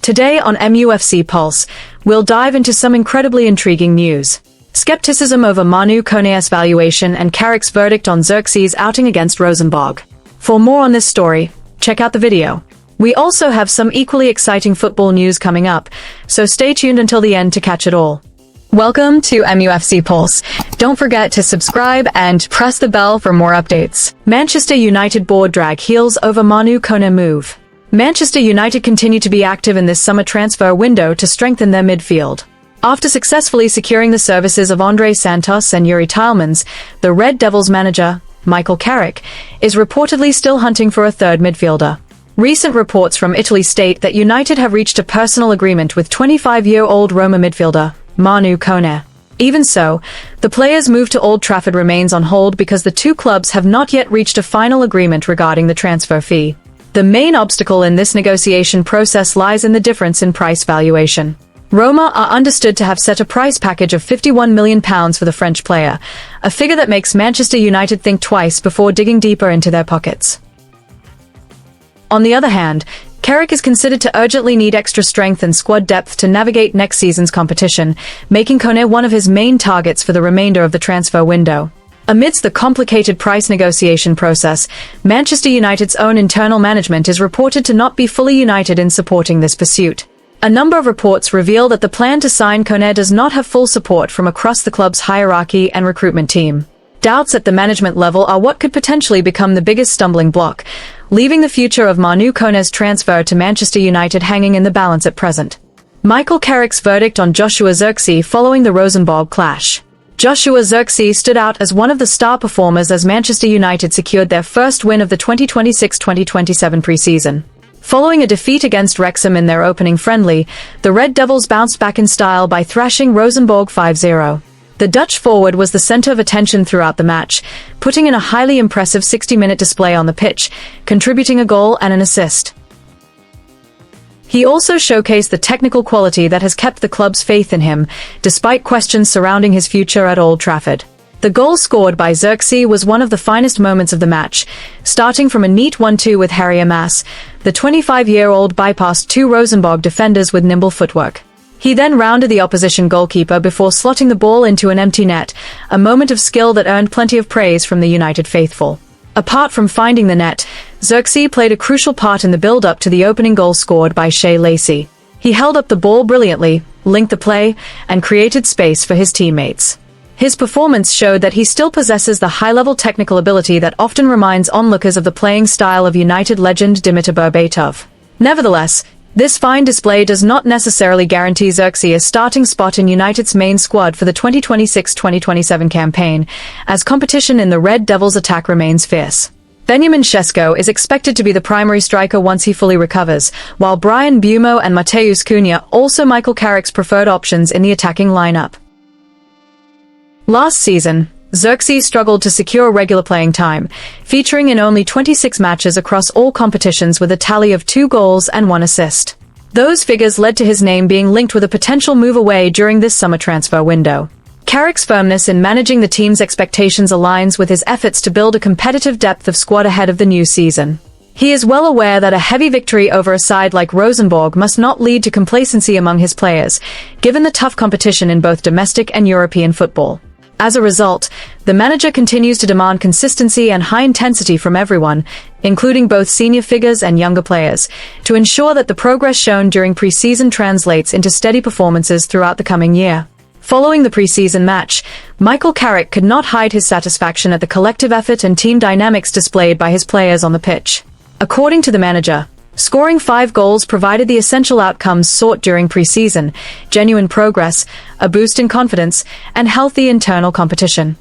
Today on MUFC Pulse, we'll dive into some incredibly intriguing news. Skepticism over Manu Kone's valuation and Carrick's verdict on Zirkzee'S outing against Rosenborg. For more on this story, check out the video. We also have some equally exciting football news coming up, so stay tuned until the end to catch it all. Welcome to MUFC Pulse. Don't forget to subscribe and press the bell for more updates. Manchester United board drag heels over Manu Kone move. Manchester United continue to be active in this summer transfer window to strengthen their midfield. After successfully securing the services of Andre Santos and Yuri Tielemans, the Red Devils manager, Michael Carrick, is reportedly still hunting for a third midfielder. Recent reports from Italy state that United have reached a personal agreement with 25-year-old Roma midfielder, Manu Kone. Even so, the player's move to Old Trafford remains on hold because the two clubs have not yet reached a final agreement regarding the transfer fee. The main obstacle in this negotiation process lies in the difference in price valuation. Roma are understood to have set a price package of £51 million for the French player, a figure that makes Manchester United think twice before digging deeper into their pockets. On the other hand, Carrick is considered to urgently need extra strength and squad depth to navigate next season's competition, making Kone one of his main targets for the remainder of the transfer window. Amidst the complicated price negotiation process, Manchester United's own internal management is reported to not be fully united in supporting this pursuit. A number of reports reveal that the plan to sign Kone does not have full support from across the club's hierarchy and recruitment team. Doubts at the management level are what could potentially become the biggest stumbling block, leaving the future of Manu Kone's transfer to Manchester United hanging in the balance at present. Michael Carrick's verdict on Joshua Zirkzee following the Rosenborg clash. Joshua Zirkzee stood out as one of the star performers as Manchester United secured their first win of the 2026-2027 pre-season. Following a defeat against Wrexham in their opening friendly, the Red Devils bounced back in style by thrashing Rosenborg 5-0. The Dutch forward was the center of attention throughout the match, putting in a highly impressive 60-minute display on the pitch, contributing a goal and an assist. He also showcased the technical quality that has kept the club's faith in him, despite questions surrounding his future at Old Trafford. The goal scored by Zirkzee was one of the finest moments of the match, starting from a neat 1-2 with Harry Amas. The 25-year-old bypassed two Rosenborg defenders with nimble footwork. He then rounded the opposition goalkeeper before slotting the ball into an empty net, a moment of skill that earned plenty of praise from the United faithful. Apart from finding the net, Zirkzee played a crucial part in the build-up to the opening goal scored by Shea Lacey. He held up the ball brilliantly, linked the play, and created space for his teammates. His performance showed that he still possesses the high-level technical ability that often reminds onlookers of the playing style of United legend Dimitar Berbatov. Nevertheless, this fine display does not necessarily guarantee Zirkzee a starting spot in United's main squad for the 2026-2027 campaign, as competition in the Red Devils' attack remains fierce. Benjamin Sesko is expected to be the primary striker once he fully recovers, while Brian Bumo and Mateus Cunha also Michael Carrick's preferred options in the attacking lineup. Last season, Zirkzee struggled to secure regular playing time, featuring in only 26 matches across all competitions with a tally of 2 goals and 1 assist. Those figures led to his name being linked with a potential move away during this summer transfer window. Carrick's firmness in managing the team's expectations aligns with his efforts to build a competitive depth of squad ahead of the new season. He is well aware that a heavy victory over a side like Rosenborg must not lead to complacency among his players, given the tough competition in both domestic and European football. As a result, the manager continues to demand consistency and high intensity from everyone, including both senior figures and younger players, to ensure that the progress shown during pre-season translates into steady performances throughout the coming year. Following the pre-season match, Michael Carrick could not hide his satisfaction at the collective effort and team dynamics displayed by his players on the pitch. According to the manager, scoring 5 goals provided the essential outcomes sought during pre-season: genuine progress, a boost in confidence, and healthy internal competition.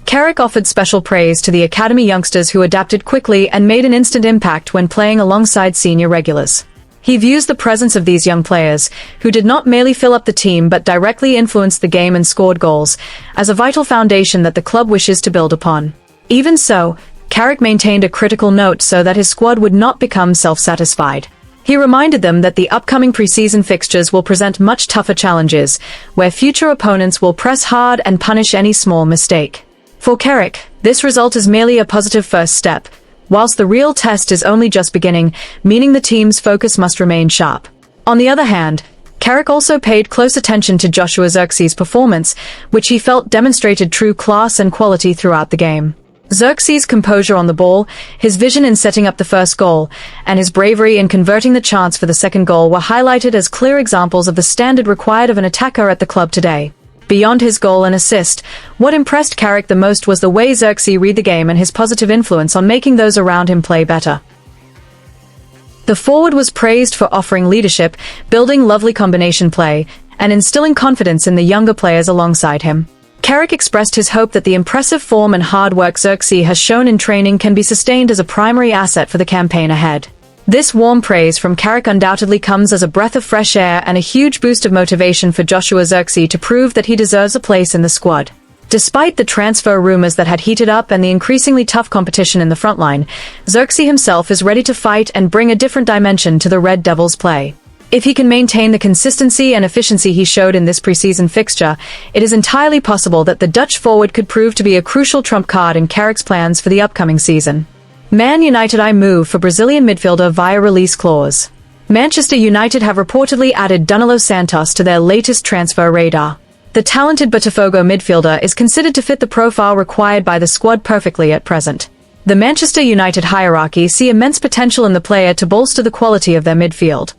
Carrick offered special praise to the academy youngsters who adapted quickly and made an instant impact when playing alongside senior regulars. He views the presence of these young players, who did not merely fill up the team but directly influenced the game and scored goals, as a vital foundation that the club wishes to build upon. Even so, Carrick maintained a critical note so that his squad would not become self-satisfied. He reminded them that the upcoming pre-season fixtures will present much tougher challenges, where future opponents will press hard and punish any small mistake. For Carrick, this result is merely a positive first step, whilst the real test is only just beginning, meaning the team's focus must remain sharp. On the other hand, Carrick also paid close attention to Joshua Zirkzee'S performance, which he felt demonstrated true class and quality throughout the game. Zirkzee'S composure on the ball, his vision in setting up the first goal, and his bravery in converting the chance for the second goal were highlighted as clear examples of the standard required of an attacker at the club today. Beyond his goal and assist, what impressed Carrick the most was the way Zirkzee read the game and his positive influence on making those around him play better. The forward was praised for offering leadership, building lovely combination play, and instilling confidence in the younger players alongside him. Carrick expressed his hope that the impressive form and hard work Zirkzee has shown in training can be sustained as a primary asset for the campaign ahead. This warm praise from Carrick undoubtedly comes as a breath of fresh air and a huge boost of motivation for Joshua Zirkzee to prove that he deserves a place in the squad. Despite the transfer rumors that had heated up and the increasingly tough competition in the front line, Zirkzee himself is ready to fight and bring a different dimension to the Red Devils' play. If he can maintain the consistency and efficiency he showed in this preseason fixture, it is entirely possible that the Dutch forward could prove to be a crucial trump card in Carrick's plans for the upcoming season. Man United move for Brazilian midfielder via release clause. Manchester United have reportedly added Danilo Santos to their latest transfer radar. The talented Botafogo midfielder is considered to fit the profile required by the squad perfectly at present. The Manchester United hierarchy see immense potential in the player to bolster the quality of their midfield.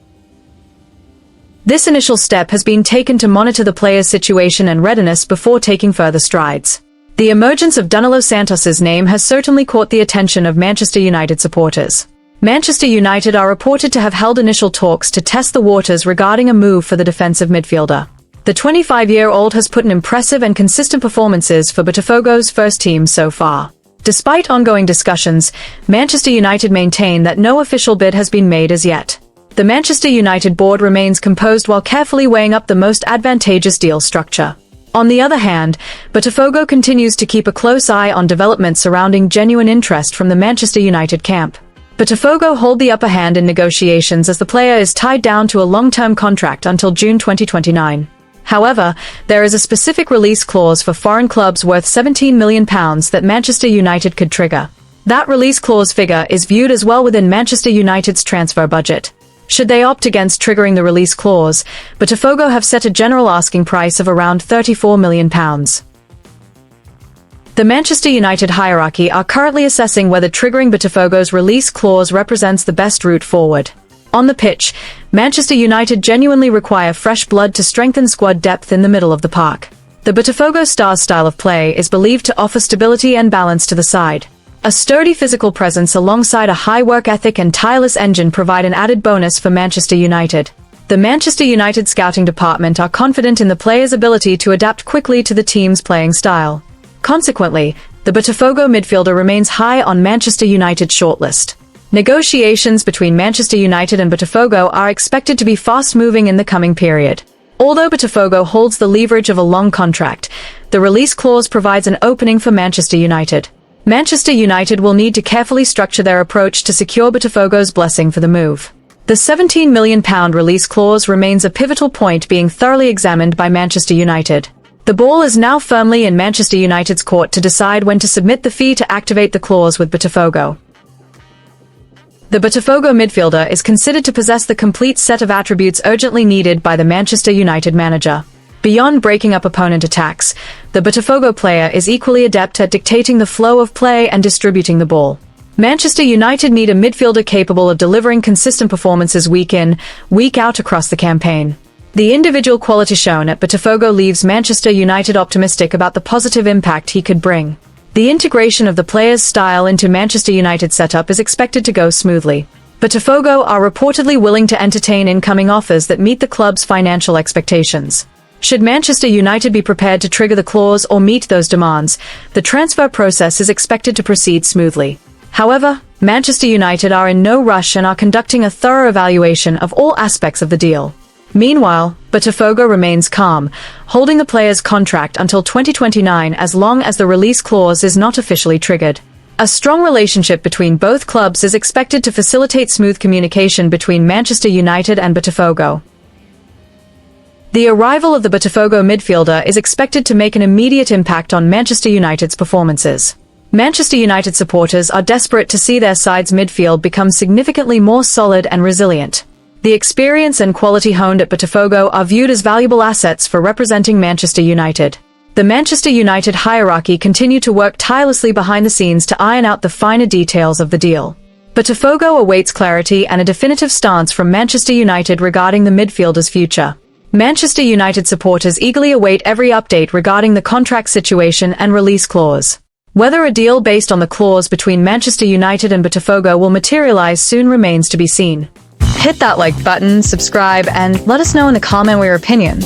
This initial step has been taken to monitor the player's situation and readiness before taking further strides. The emergence of Danilo Santos's name has certainly caught the attention of Manchester United supporters. Manchester United are reported to have held initial talks to test the waters regarding a move for the defensive midfielder. The 25-year-old has put in impressive and consistent performances for Botafogo's first team so far. Despite ongoing discussions, Manchester United maintain that no official bid has been made as yet. The Manchester United board remains composed while carefully weighing up the most advantageous deal structure. On the other hand, Botafogo continues to keep a close eye on developments surrounding genuine interest from the Manchester United camp. Botafogo hold the upper hand in negotiations as the player is tied down to a long-term contract until June 2029. However, there is a specific release clause for foreign clubs worth £17 million that Manchester United could trigger. That release clause figure is viewed as well within Manchester United's transfer budget. Should they opt against triggering the release clause, Botafogo have set a general asking price of around £34 million. The Manchester United hierarchy are currently assessing whether triggering Botafogo's release clause represents the best route forward. On the pitch, Manchester United genuinely require fresh blood to strengthen squad depth in the middle of the park. The Botafogo Stars' style of play is believed to offer stability and balance to the side. A sturdy physical presence alongside a high work ethic and tireless engine provide an added bonus for Manchester United. The Manchester United scouting department are confident in the player's ability to adapt quickly to the team's playing style. Consequently, the Botafogo midfielder remains high on Manchester United's shortlist. Negotiations between Manchester United and Botafogo are expected to be fast-moving in the coming period. Although Botafogo holds the leverage of a long contract, the release clause provides an opening for Manchester United. Manchester United will need to carefully structure their approach to secure Botafogo's blessing for the move. The £17 million release clause remains a pivotal point being thoroughly examined by Manchester United. The ball is now firmly in Manchester United's court to decide when to submit the fee to activate the clause with Botafogo. The Botafogo midfielder is considered to possess the complete set of attributes urgently needed by the Manchester United manager. Beyond breaking up opponent attacks, the Botafogo player is equally adept at dictating the flow of play and distributing the ball. Manchester United need a midfielder capable of delivering consistent performances week in, week out across the campaign. The individual quality shown at Botafogo leaves Manchester United optimistic about the positive impact he could bring. The integration of the player's style into Manchester United's setup is expected to go smoothly. Botafogo are reportedly willing to entertain incoming offers that meet the club's financial expectations. Should Manchester United be prepared to trigger the clause or meet those demands, the transfer process is expected to proceed smoothly. However, Manchester United are in no rush and are conducting a thorough evaluation of all aspects of the deal. Meanwhile, Botafogo remains calm, holding the player's contract until 2029 as long as the release clause is not officially triggered. A strong relationship between both clubs is expected to facilitate smooth communication between Manchester United and Botafogo. The arrival of the Botafogo midfielder is expected to make an immediate impact on Manchester United's performances. Manchester United supporters are desperate to see their side's midfield become significantly more solid and resilient. The experience and quality honed at Botafogo are viewed as valuable assets for representing Manchester United. The Manchester United hierarchy continue to work tirelessly behind the scenes to iron out the finer details of the deal. Botafogo awaits clarity and a definitive stance from Manchester United regarding the midfielder's future. Manchester United supporters eagerly await every update regarding the contract situation and release clause. Whether a deal based on the clause between Manchester United and Botafogo will materialize soon remains to be seen. Hit that like button, subscribe, and let us know in the comment your opinion.